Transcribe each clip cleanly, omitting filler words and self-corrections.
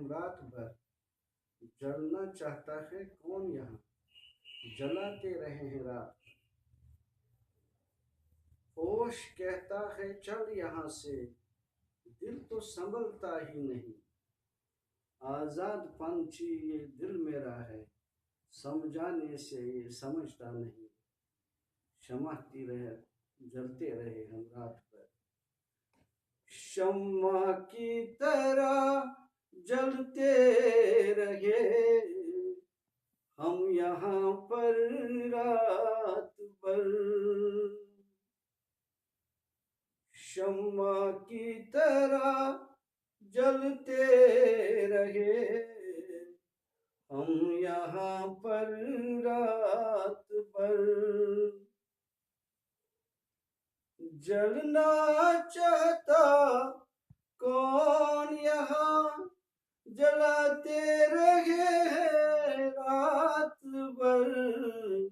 हम रात भर, जलना चाहता है कौन यहाँ, जलाते रहे हैं रात। होश कहता है चल यहाँ से, दिल तो संभलता ही नहीं। आजाद पंछी ये दिल मेरा है, समझाने से ये समझता नहीं। शमाती रहे, जलते रहे हम रात भर, शम्मा की तरह जलते रहे हम यहाँ पर रात भर। शम्मा की तरह जलते रहे हम यहाँ पर रात भर। जलना चाहता कौन यहाँ, जलाते रहे रात भर।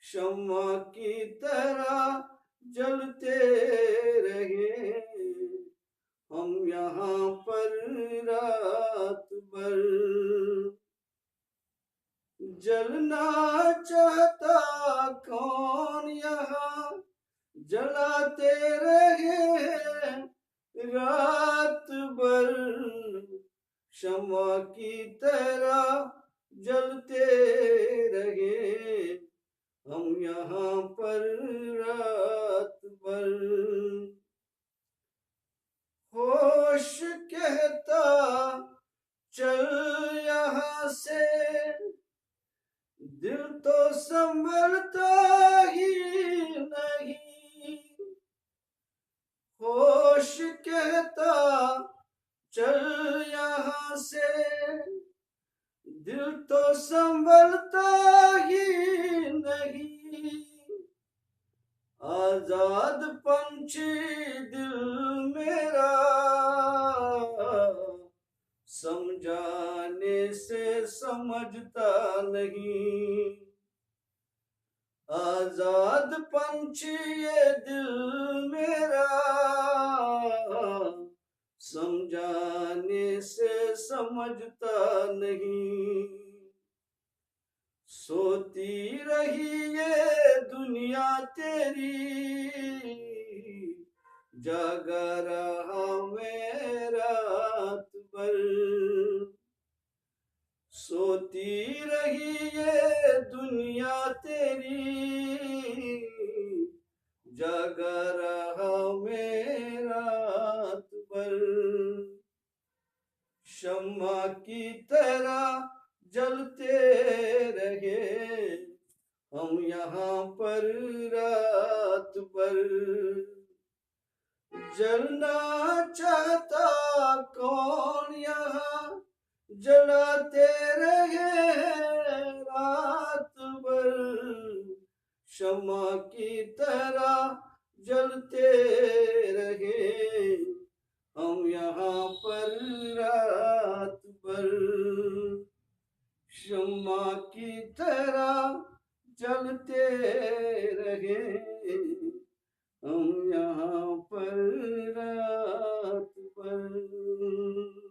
शम्मा की तरह जलते रहे हम यहाँ पर रात भर। जलना चाहता कौन यहाँ, जलाते रहे रात भर। शम्मा की तरह जलते रहे हम यहाँ पर रात भर। होश कहता चल यहाँ से, दिल तो संभलता ही नहीं। होश कहता चल यहाँ से, दिल तो संभलता ही नहीं। आजाद पंछी दिल मेरा, समझाने से समझता नहीं। आजाद पंछी ये दिल मेरा, समझाने से समझता नहीं। सोती रही ये दुनिया तेरी, जागा रहा मैं रात भर। सोती रही ये दुनिया तेरी, जागा रहा मैं रात भर। शम्मा की तरह जलते रहे हम यहाँ पर रात भर। जलना चाहता कौन यहाँ, जलाते रहे रात भर। शम्मा की तरह जलते रहे हम यहाँ पर रात भर। शम्मा की तरह जलते रहे हम यहाँ पर रात भर।